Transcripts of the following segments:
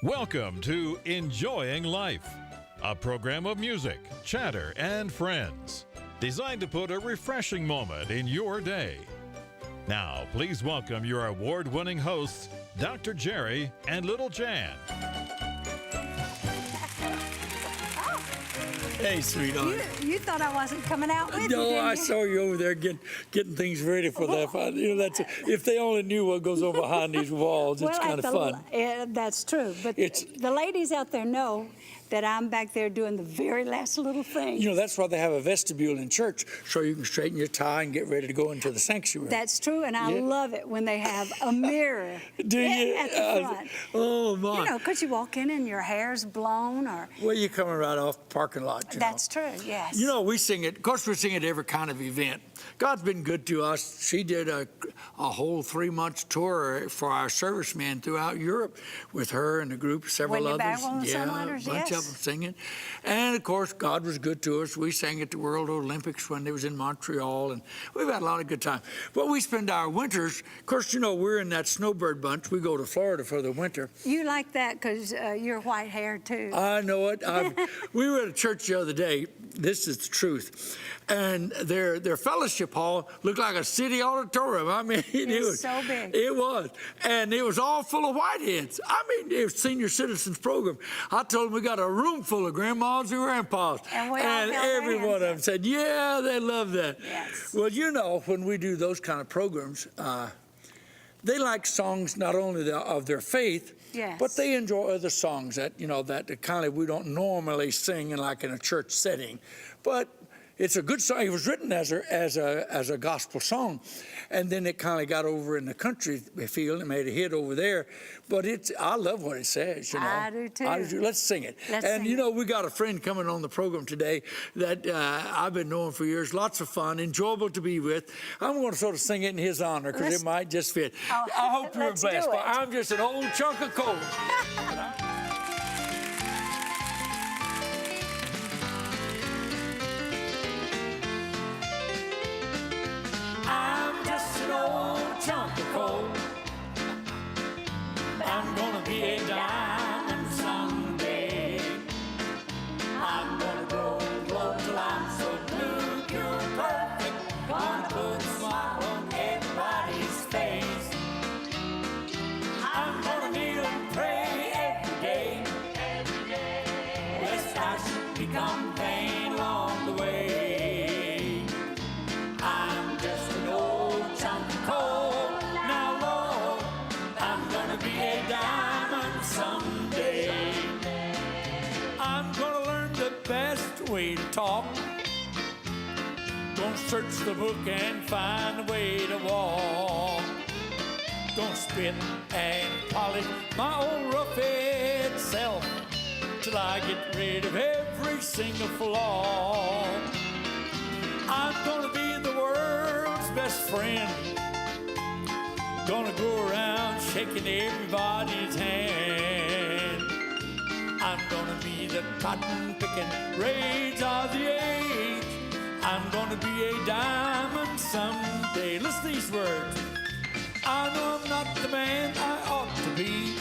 Welcome to Enjoying Life, a program of music, chatter, and friends, designed to put a refreshing moment in your day. Now, please welcome your award-winning hosts, Dr. Jerry and Little Jan. Hey, sweetheart. You thought I wasn't coming out with you, No, didn't I you? saw you over there getting things ready for that. You know, that's if they only knew what goes on behind these walls. It's kind of fun. That's true. But the ladies out there know that I'm back there doing the very last little thing. You know, that's why they have a vestibule in church, so you can straighten your tie and get ready to go into the sanctuary. That's true, and I love it when they have a mirror Do you? at the front. Oh, my. You know, because you walk in and your hair's blown or... Well, you're coming right off the parking lot, you That's true, yes. You know, we sing it. Of course, we sing it every kind of event. God's been good to us. She did a whole 3-month tour for our servicemen throughout Europe with her and the group, several Whitney others. Bagwell and Yeah, some others, a bunch yes. of them singing. And, of course, God was good to us. We sang at the World Olympics when they was in Montreal, and we've had a lot of good time. But we spend our winters, of course, you know, we're in that snowbird bunch. We go to Florida for the winter. You like that because you're white hair, too. I know it. We were at a church the other day. This is the truth. And their fellowship hall looked like a city auditorium. I mean, it was so big. It was. And it was all full of whiteheads. I mean, it was senior citizens program. I told them we got a room full of grandmas and grandpas. And we all held every hands one of up. them said, yeah, they love that. Yes. Well, you know, when we do those kind of programs, they like songs not only of their faith, Yes. but they enjoy other songs that, you know, that kind of we don't normally sing in like in a church setting. But it's a good song. It was written as a gospel song, and then it kind of got over in the country field and made a hit over there. But I love what it says. You know, I do too. Let's sing it. You know, we got a friend coming on the program today that I've been knowing for years. Lots of fun, enjoyable to be with. I'm going to sort of sing it in his honor because it might just fit. Oh, I hope you're let's blessed. do it. But I'm just an old chunk of coal. I'm just an old chunk of coal. I'm gonna be a diamond someday. I'm gonna grow and glow till I'm so blue, pure, perfect. Gonna put a smile on everybody's face. I'm gonna kneel and pray every day. Lest I should become vain along the way. I'm just an old chunk of coal. Now, Lord, I'm gonna be a diamond someday. I'm gonna learn the best way to talk. Gonna search the book and find a way to walk. Gonna spit and polish my old rough-head self till I get rid of every single flaw. I'm gonna be the world's best friend. Gonna go around shaking everybody's hand. I'm gonna be the cotton-picking rage of the age. I'm gonna be a diamond someday. Listen to these words. I know I'm not the man I ought to be,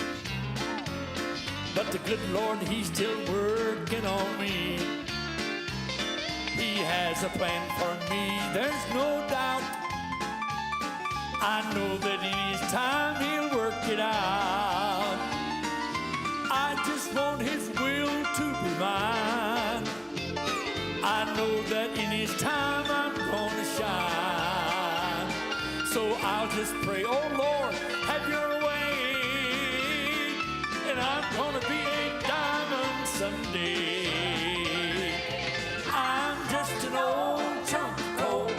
but the good Lord, He's still working on me. He has a plan for me, there's no doubt. I know that in His time He'll work it out. I just want His will to be mine. I know that in His time I'm gonna shine. So I'll just pray, oh Lord, have Your way, and I'm gonna be a diamond someday. I'm just an old chunk of coal,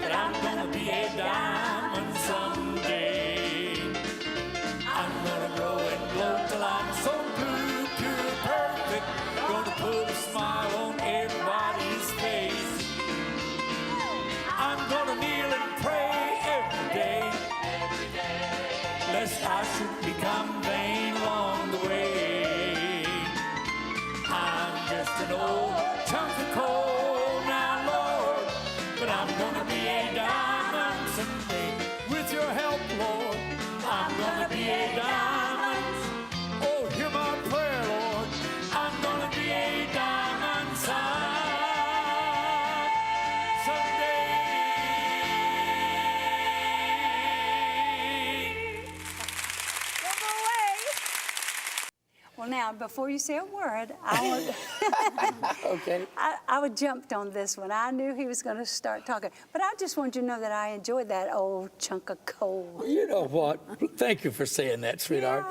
but I'm gonna be a diamond someday. I'm gonna grow and glow till I'm so blue, pure, perfect. Gonna put a smile on everybody's face. I'm gonna kneel and pray every day, lest I should become vain along the way. I'm just an old chunk of coal now, Lord, but I'm gonna be a diamond someday. With Your help, Lord, I'm gonna be a diamond. Now, before you say a word, I Okay. would jumped on this one. I knew he was going to start talking. But I just wanted you to know that I enjoyed that old chunk of coal. Well, you know what? Thank you for saying that, sweetheart.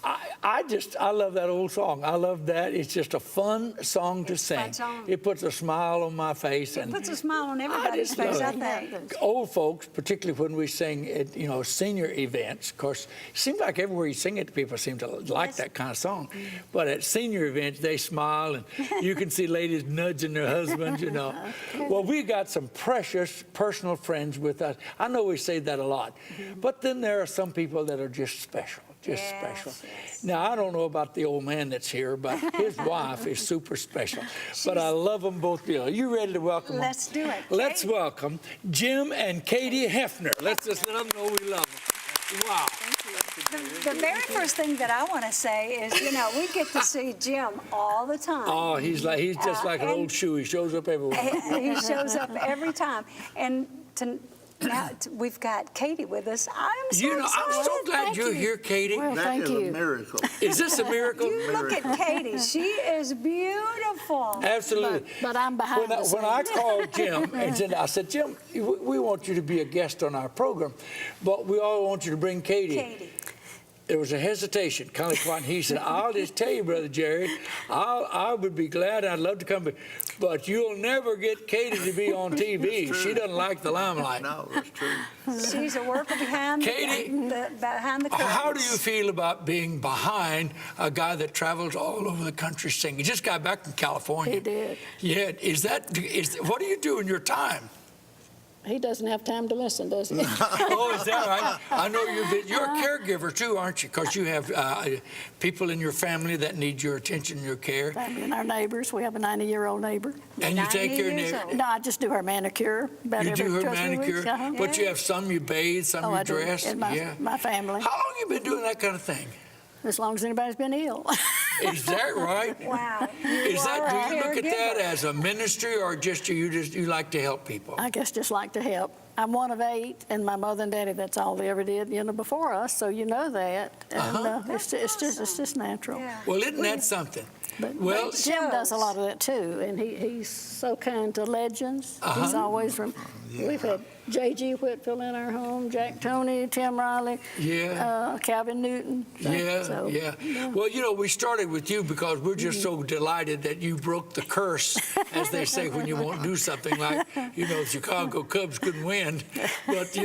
I love that old song. I love that. It's just a fun song to sing. Fun song. It puts a smile on my face. It puts a smile on everybody's just love face, I it. think. Old folks, particularly when we sing at, senior events, of course, it seems like everywhere you sing it, people seem to like that kind of song. But at senior events, they smile, and you can see ladies nudging their husbands, Well, we got some precious personal friends with us. I know we say that a lot, but then there are some people that are just special. Special. Yes. Now, I don't know about the old man that's here, but his wife is super special. But I love them both. Are you ready to welcome them? Let's do it. Let's welcome Jim and Katie Hefner. Let's just let them know we love them. Wow. The very first thing that I want to say is, we get to see Jim all the time. Oh, he's just like an old shoe. He shows up everywhere. He shows up every time. And now we've got Katie with us. I'm so I'm excited. so glad Thank you're you. here, Katie. Well, That thank is you. a miracle. Is this a miracle? You look at Katie. She is beautiful. Absolutely. But I'm behind the When I scenes. called Jim and I said, Jim, we want you to be a guest on our program, but we all want you to bring Katie. There was a hesitation, kind of quiet. He said, I'll just tell you, Brother Jerry, I would be glad, I'd love to come, but you'll never get Katie to be on TV. She doesn't like the limelight. No, that's true. She's a worker behind Katie, behind the curtains. How do you feel about being behind a guy that travels all over the country singing? He just got back from California. He did. Yeah, what do you do in your time? He doesn't have time to listen, does he? Oh, is that right? I know you're a caregiver too, aren't you? Because you have people in your family that need your attention and your care. Family and our neighbors. We have a 90-year-old neighbor. And you take 90 care of years neighbors. old. No, I just do her manicure about You every do her 2 or 3 manicure, weeks. Uh-huh. but you have some you bathe, some Oh, you I do. dress. In my family. How long you been doing that kind of thing? As long as anybody's been ill. Is that right? Wow. Do you look at that caregiver. as a ministry, or you like to help people? I guess just like to help. I'm one of 8, and my mother and daddy, that's all they ever did, before us, so you know that. And it's just natural. Yeah. Well, isn't that something? But Well, Jim does a lot of that too, and he's so kind to legends. He's always we've had J.G. Whitfield in our home, Jack Toney, Tim Riley, Calvin Newton. Yeah. Well, we started with you because we're just so delighted that you broke the curse, as they say when you won't do something like, Chicago Cubs couldn't win. But,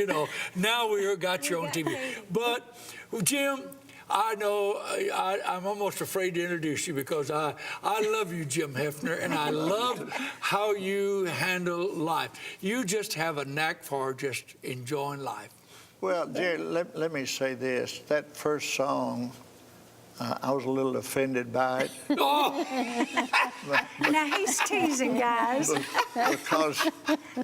now we got you on TV. But, Jim, I know I'm almost afraid to introduce you because I love you, Jim Hefner, and I love how you handle life. You just have a knack for just enjoying life. Well, Jerry, let me say this. That first song, I was a little offended by it. Oh, Now he's teasing, guys. Because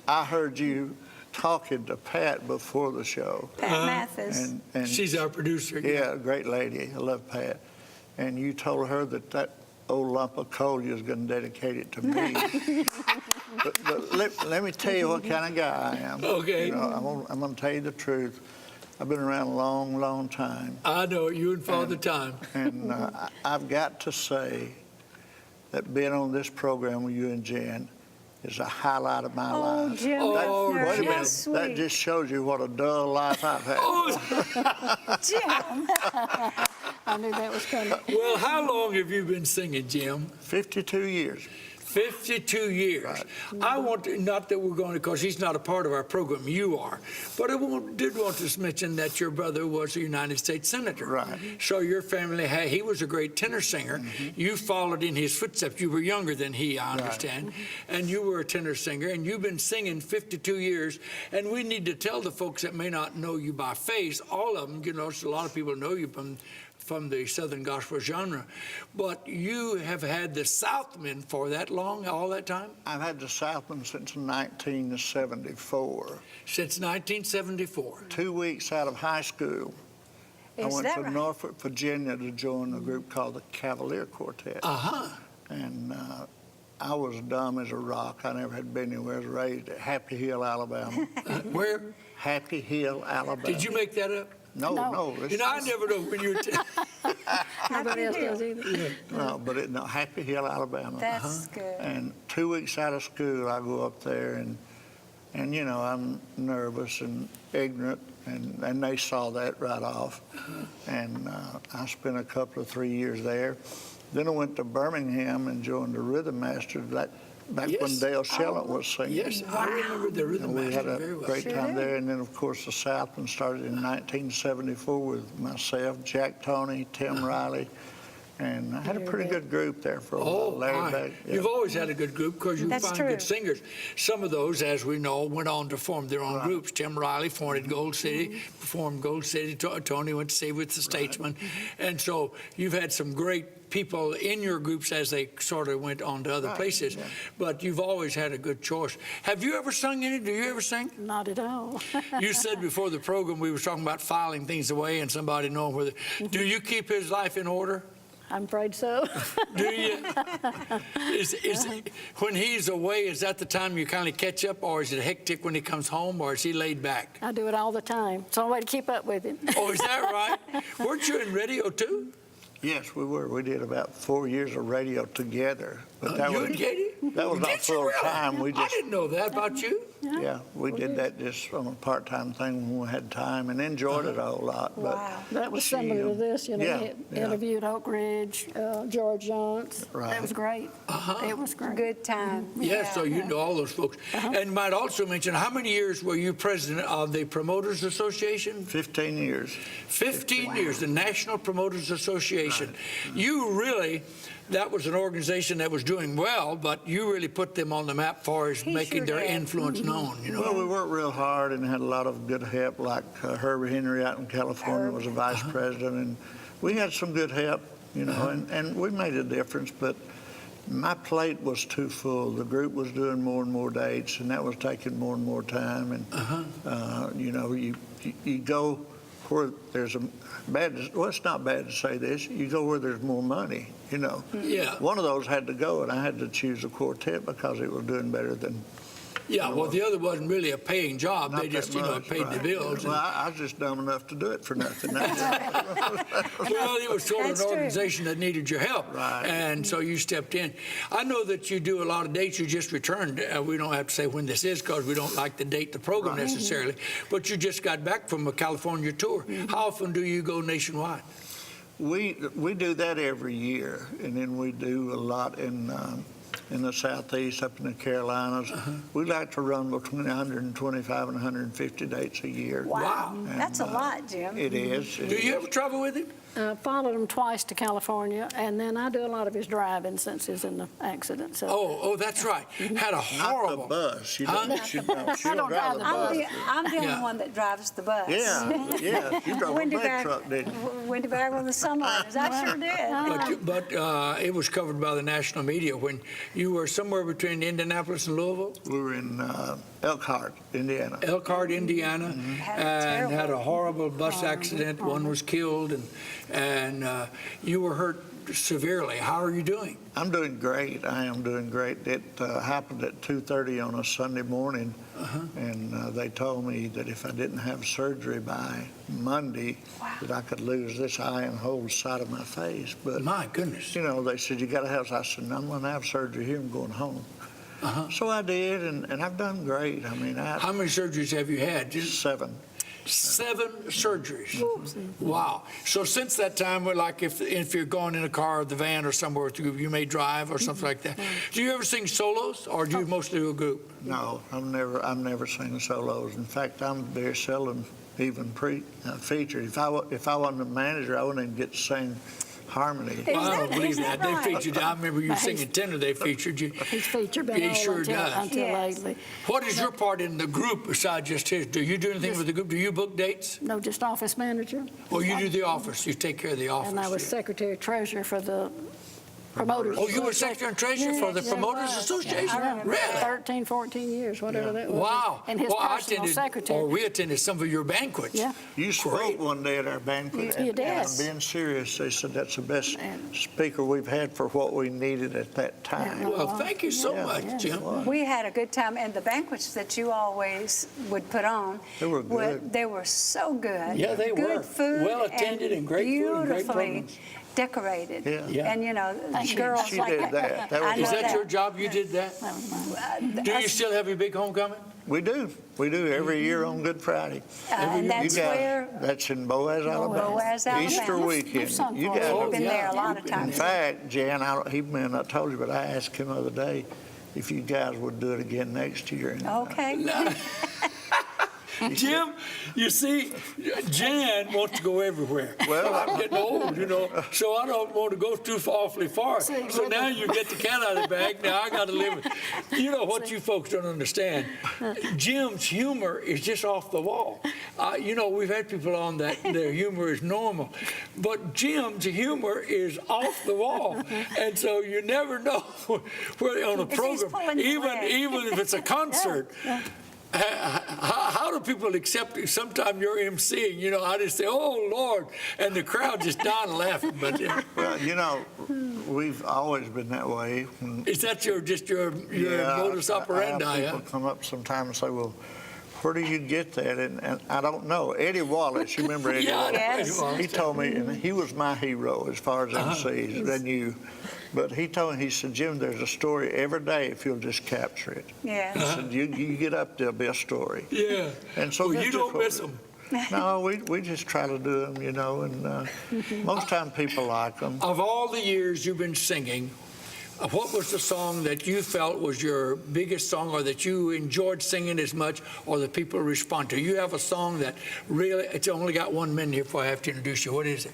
I heard you talking to Pat before the show. Pat Mathis. And she's our producer. yeah, great lady. I love Pat. And you told her that old lump of coal you was going to dedicate it to me. but let me tell you what kind of guy I am. Okay. I'm going to tell you the truth. I've been around a long, long time. I know, you and Father Time. And I've got to say that being on this program with you and Jen is a highlight of my Oh, life. Jim Oh, Hefner, Wait a how minute, sweet. that just shows you what a dull life I've had. Jim. I knew that was coming. Well, how long have you been singing, Jim? 52 years. 52 years. Right. I want to, not that we're going to, because he's not a part of our program, you are, but I did want to mention that your brother was a United States Senator. Right. So your family, he was a great tenor singer. You followed in his footsteps. You were younger than he, I understand, and you were a tenor singer, and you've been singing 52 years, and we need to tell the folks that may not know you by face, all of them, so a lot of people know you from the Southern gospel genre, but you have had the Southmen for that long, all that time? I've had the Southmen since 1974. Since 1974. 2 weeks out of high school, I Is went that to right? Norfolk, Virginia to join a group called the Cavalier Quartet. And I was dumb as a rock. I never had been anywhere. I was raised at Happy Hill, Alabama. Where? Happy Hill, Alabama. Did you make that up? No. You know, I never know when you're. Nobody else does either. No, but no, Happy Hill, Alabama. That's good. And 2 weeks out of school, I go up there, and you know, I'm nervous and ignorant, and they saw that right off. And I spent a couple of 3 years there. Then I went to Birmingham and joined the Rhythm Masters back when Dale Shellent was singing. Yes, I remember the Rhythm We had Masters a very well. great time there. And then, of course, the Southland started in 1974 with myself, Jack Toney, Tim Riley. And I had a pretty good group there for a while. Larry Beck, yeah. You've always had a good group because you That's find true. good singers. Some of those, as we know, went on to form their own groups. Tim Riley formed at Gold City, performed Gold City. Tony went to sing with the Statesmen. And so you've had some great people in your groups as they sort of went on to other places. Yeah. But you've always had a good choice. Have you ever sung any? Do you ever sing? Not at all. You said before the program we were talking about filing things away and somebody knowing where. Do you keep his life in order? I'm afraid so. Do you? When he's away, is that the time you kind of catch up, or is it hectic when he comes home, or is he laid back? I do it all the time. It's the only way to keep up with him. Oh, is that right? Weren't you in radio too? Yes, we were. We did about 4 years of radio together. But that You was and Katie? that was not Did you full really? time. We I just didn't know that about you. yeah, we did that just on a part-time thing when we had time, and enjoyed it a whole lot. But Wow. That was she, similar to this, you know. yeah, We had yeah. interviewed Oak Ridge, George Jones. Right. It was great. It was great. Good time. Yeah, so you know all those folks. And might also mention, how many years were you president of the Promoters Association? 15 years. 15 years, the National Promoters Association. You really, that was an organization that was doing well, but you really put them on the map for as He making sure their did. influence known, you know. Well, we worked real hard and had a lot of good help, like Herbie Henry out in California was a vice president, and we had some good help, you know, and we made a difference, but my plate was too full. The group was doing more and more dates, and that was taking more and more time, and, you know, you go where there's a bad, well, it's not bad to say this, you go where there's more money, you know. Yeah. One of those had to go, and I had to choose a quartet because it was doing better than. Yeah, well, the other wasn't really a paying job. Not They just, that you know, much, paid the right. bills. Well, I was just dumb enough to do it for nothing. Well, it was sort of That's an true. organization that needed your help. Right. And so you stepped in. I know that you do a lot of dates. You just returned. We don't have to say when this is because we don't like to date the program necessarily. But you just got back from a California tour. How often do you go nationwide? We do that every year, and then we do a lot in the Southeast, up in the Carolinas. We like to run between 125 and 150 dates a year. Wow. And, That's a lot, Jim. It is. Do you ever travel with him? Followed him twice to California, and then I do a lot of his driving since he's in the accident. So. Oh, that's right. Had a Not horrible. the bus. You don't, Huh? she don't, she I don't drive the bus. I'm the only Yeah. one that drives the bus. Yeah. You drove a Wendy big back, truck, didn't you? Wendy back on the Sunlighters. I sure did. But it was covered by the national media when you were somewhere between Indianapolis and Louisville. We were in Elkhart, Indiana. Elkhart, Indiana, and had a horrible bus accident. One was killed, and you were hurt severely. How are you doing? I'm doing great. I am doing great. It happened at 2:30 on a Sunday morning, and they told me that if I didn't have surgery by Monday, that I could lose this eye and whole side of my face. But My goodness. you know, they said you got to have. I said, I'm going to have surgery here. I'm going home. So I did, and I've done great. I mean, How many surgeries have you had? Just 7. 7 surgeries. Wow. So since that time, like if you're going in a car or the van or somewhere, you may drive or something like that. Do you ever sing solos, or do you mostly do a group? No, I've never sing solos. In fact, I'm very seldom even featured. If I wasn't a manager, I wouldn't even get to sing harmony. Well, I don't believe is that that. right? They featured you. I remember you singing tenor. They featured you. He's featured been He all sure until does. Yes. lately. What is your part in the group besides just his? Do you do anything with the group? Do you book dates? No, just office manager. Or you do the office? You take care of the office. And I was yeah. secretary treasurer for the Promoters. Oh, you were secretary and treasurer for the Promoters Association? Really? 13, 14 years, whatever that was. Wow. And his personal secretary. Or we attended some of your banquets. Yeah. You spoke one day at our banquet. You did. And I'm being serious. They said that's the best speaker we've had for what we needed at that time. Well, thank you so much, Jim. We had a good time, and the banquets that you always would put on, They were good. they were so good. Yeah, they were. Good food, Well attended and great food and great beautifully programs. decorated. Yeah. And you know, Thank you. girls She like did that. That was I know Is that your job? You did that? That was mine. Do you still have your big homecoming? We do. We do every year on Good Friday. and that's You guys- where That's in Boaz, Alabama. Boaz, Alabama. Easter weekend. Some You folks guys we've are- been there a lot of In times. fact, Jan, he may have not told you, but I asked him the other day if you guys would do it again next year. And, Okay. Jim, you see, Jan wants to go everywhere. Well, I'm getting old, so I don't want to go too awfully far. So now you get the cat out of the bag. Now I got to live with. You know what you folks don't understand? Jim's humor is just off the wall. We've had people on that their humor is normal, but Jim's humor is off the wall, and so you never know where on a If he's program, pulling your leg. even if it's a concert. How do people accept it? Sometimes you're emceeing, I just say, "Oh Lord," and the crowd just dying laughing. But well, we've always been that way. is that your modus operandi? I have people come up sometimes and say, "Well, where do you get that?" And I don't know. Eddie Wallace, you remember Eddie Yeah, Wallace? Yes. He told me, and he was my hero as far as MCs than you. But he told me, he said, "Jim, there's a story every day if you'll just capture it." Yeah. He said, you get up, there'll be a story. Yeah. And so Well, that's you just don't what miss we- them. No, we just try to do them, and most time people like them. Of all the years you've been singing, what was the song that you felt was your biggest song, or that you enjoyed singing as much, or that people respond to? You have a song that really, it's only got 1 minute here before I have to introduce you. What is it?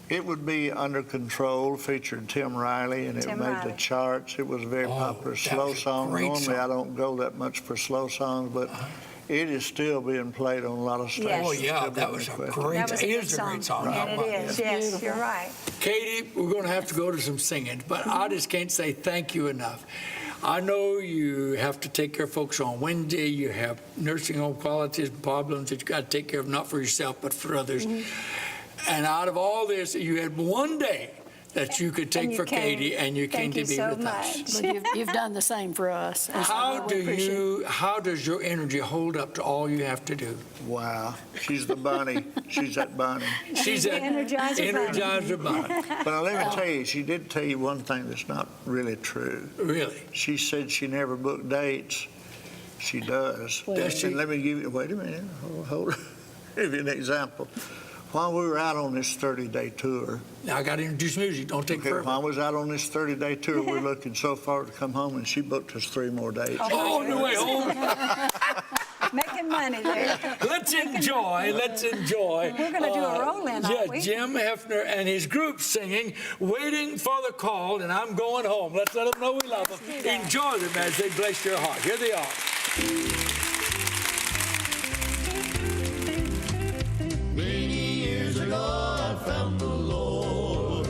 It would be Under Control, featured Tim Riley, and it Tim made Riley. the charts. It was a very popular that slow was a song. great Normally, song. I don't go that much for slow songs, but it is still being played on a lot of stations. Yes. Oh, yeah, Still that being was a requested. great That was a It good is a great song. And it is, yes, Beautiful. you're right. Katie, we're going to have to go to some singing, but I just can't say thank you enough. I know you have to take care of folks on Wednesday. You have nursing home qualities and problems that you got to take care of, not for yourself, but for others. And out of all this, you had one day that you could take And you for came. Katie, and you came Thank to you be so with us. much. But you've done the same for us. and so How does your energy hold up to all you have to do? Wow. She's the bunny. She's that bunny. She's the an Energizer Bunny. Energizer Bunny. But let me tell you, she did tell you one thing that's not really true. Really? She said she never booked dates. She does. Does she? And let me give you, wait a minute, hold on. Give you an example. While we were out on this 30-day tour, Now I got to introduce music. Don't take okay, forever. while I was out on this 30-day tour, we're looking so far to come home, and she booked us 3 more dates. Oh, on the way home. Making money there. Let's enjoy. We're gonna do a roll-in, aren't we? Jim Hefner and his group singing "Waiting for the Call," and I'm going home. Let's let them know we love them. do that. Enjoy them as they bless your heart. Here they are. Many years ago I found the Lord,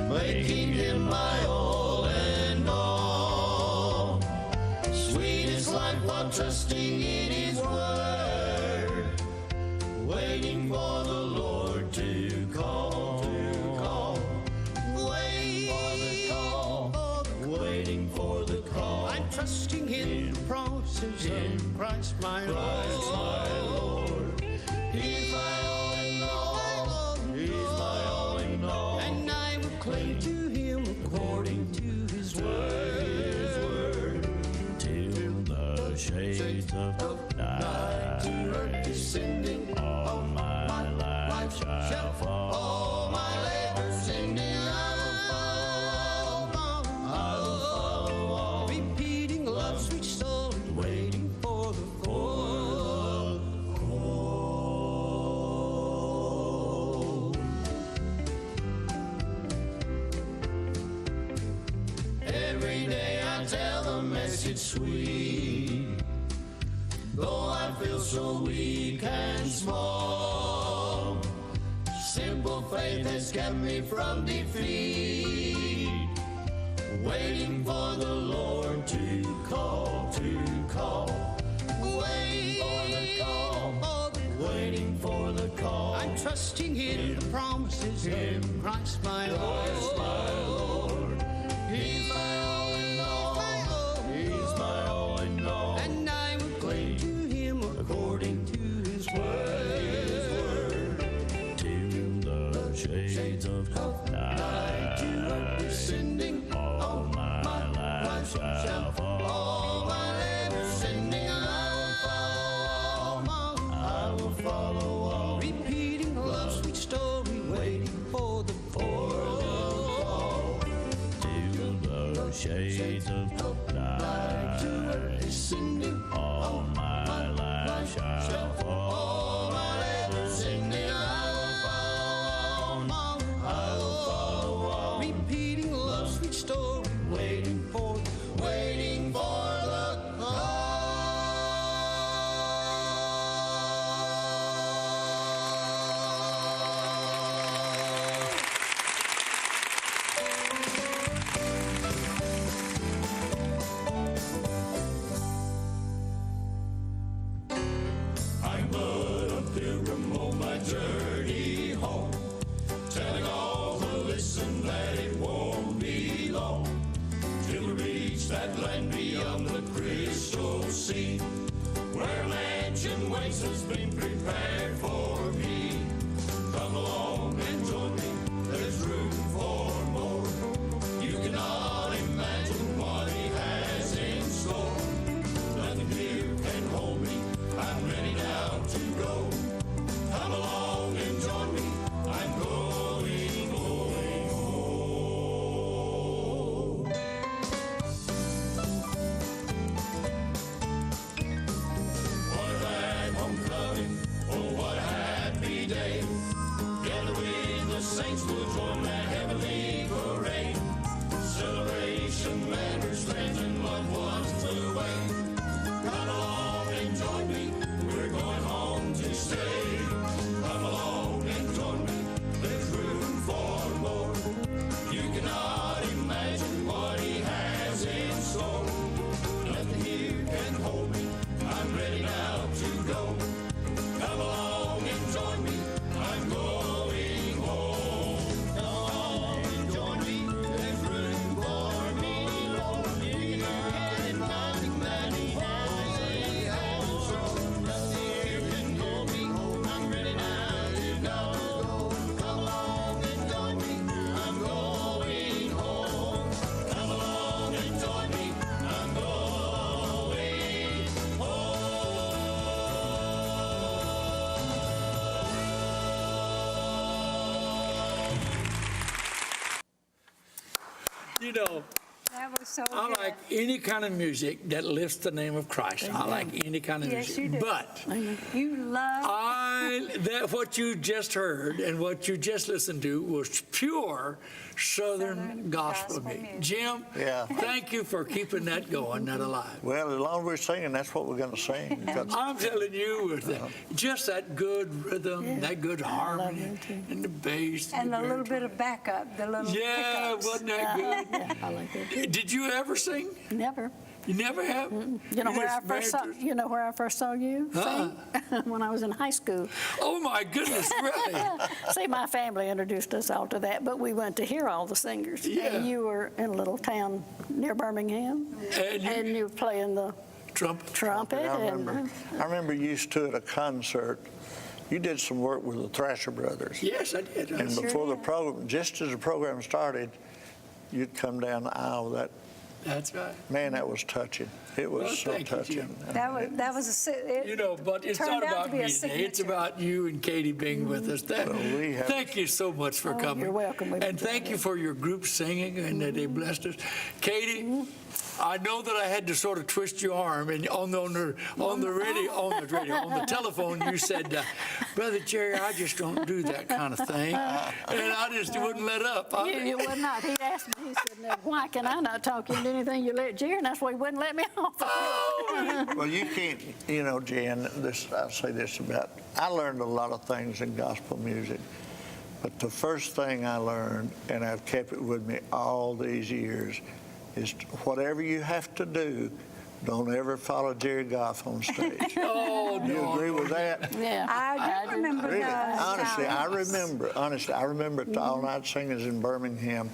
making him my all and all. Sweet is life while trusting in his word, waiting for the Lord to call. Waiting for the call. I'm trusting in the promises of Christ my Lord. He's my all in all. He's my all in all. And I will cling to him according to his word. Till the shades of night to earth descending, all my life shall fall. All my labors ending, I will follow on. Repeating love's sweet song, waiting for the call. Every day I tell the message sweet, though I feel so weak and small. Simple faith has kept me from defeat. waiting for the Lord to call, waiting for the call, waiting for the call. I'm trusting in the promises of Christ my Lord. He's my all in all. He's my all in all. And I will cling to him according to his word. Till the shades of night are descending, all my life shall fall. All my life descending, I will follow on. Repeating love's sweet story, waiting for the call. Till the shades of night Descending, all my life shall fall. All my life descending, I will follow on. repeating love's sweet story, waiting for the Waiting for the call. I'm but a pilgrim on my journey home, telling all who listen that it won't be long till we reach that land beyond the crystal sea, where a mansion waits has been prepared for me. Come along and join me, there's room for more. You cannot imagine what he has in store. Nothing here can hold me, I'm ready now to go. Come along and join me, I'm going home. What a glad homecoming, oh what a happy day. Gather with the saints, we'll join that heavenly parade. Celebration, manners, friends, and loved ones will wait. Come along and join me, we're going home to stay. Come along and join me, there's room for more. You cannot imagine what he has in store. Nothing here can hold me, I'm ready now to go. Come along and join me, I'm going home. Come along and join me, there's room for me, Lord. You cannot imagine that he has in store. Nothing here can hold me, I'm ready now to go. Come along and join me, I'm going home. Come along and join me, I'm going home. You know, That was so I good. like any kind of music that lifts the name of Christ. I like any kind of Yes, music. you do. But You love. what you just heard and what you just listened to was pure Southern Southern gospel gospel music. music. Jim, Yeah. thank you for keeping that going, that alive. Well, as long as we're singing, that's what we're going to sing. because- I'm telling you, with just that good rhythm, that good harmony, them too. and the bass. And the a little baritone. bit of backup, the little Yeah, pickups. wasn't that good? Yeah, I like that too. Did you ever sing? Never. You never have? You know where I just first saw married you know where I first saw you sing? When I was in high school. Oh my goodness, really? See, my family introduced us all to that, but we went to hear all the singers. Yeah. And you were in a little town near Birmingham, And you- you were playing the Trumpet. trumpet. I remember you stood at a concert. You did some work with the Thrasher Brothers. Yes, I did. And before the program, just as the program started, you'd come down the aisle. That's right. Man, that was touching. It was Well, so thank you, touching. Jim. That was a. It You know, but it's turned not out to about be me a today. It's signature. about you and Katie being with us. Well, we have- Thank you so much for coming. you're welcome. We've And thank enjoyed you it. for your group singing and that they blessed us. Katie, I know that I had to sort of twist your arm, and on the telephone, you said, "Brother Jerry, I just don't do that kind of thing," and I just wouldn't let up. You would not. He asked me, he said, "Now, why can I not talk you into anything you let Jerry?" And that's why he wouldn't let me off. Well, you can't, Jan, I'll say this about, I learned a lot of things in gospel music, but the first thing I learned, and I've kept it with me all these years, is whatever you have to do, don't ever follow Jerry Goff on stage. Oh, no. You agree with that? Yeah. I do remember Really? those Honestly, times. I remember at the all-night singers in Birmingham,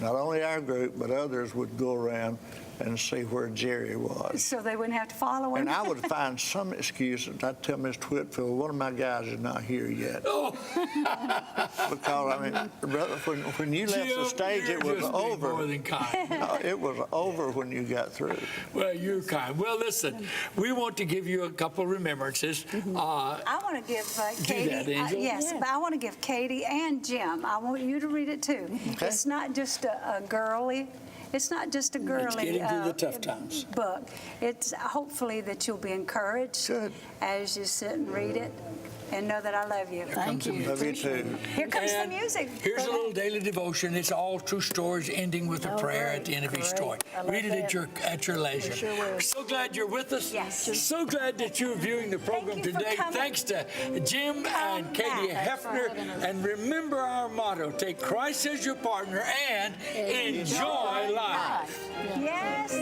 not only our group, but others would go around and see where Jerry was. So they wouldn't have to follow him. And I would find some excuse. I'd tell Mr. Whitfield, one of my guys is not here yet. Oh. Because, I mean, brother, when you left the Jim, stage, you're it was just being over. more than kind. It was over when you got through. Well, you're kind. Well, listen, we want to give you a couple remembrances. I want to give Katie. that, Angel. Yes, but I want to give Katie and Jim. I want you to read it too. Okay. It's not just a girly. It's not just a girly getting through the tough times. book. It's hopefully that you'll be encouraged Good. as you sit and read it, and know that I love you. Thank you. Love you too. Here comes And the music. Here's a Go little ahead. daily devotion. It's all true stories, ending with a Oh, prayer great, at the end of each great. story. I love Read it that. at your leisure. sure will. So glad you're with us. Yes. So glad that you're viewing the program you for today. coming. Thanks to Jim and Katie back. Hefner. And remember our motto: take Christ as your partner and enjoy life. Yes.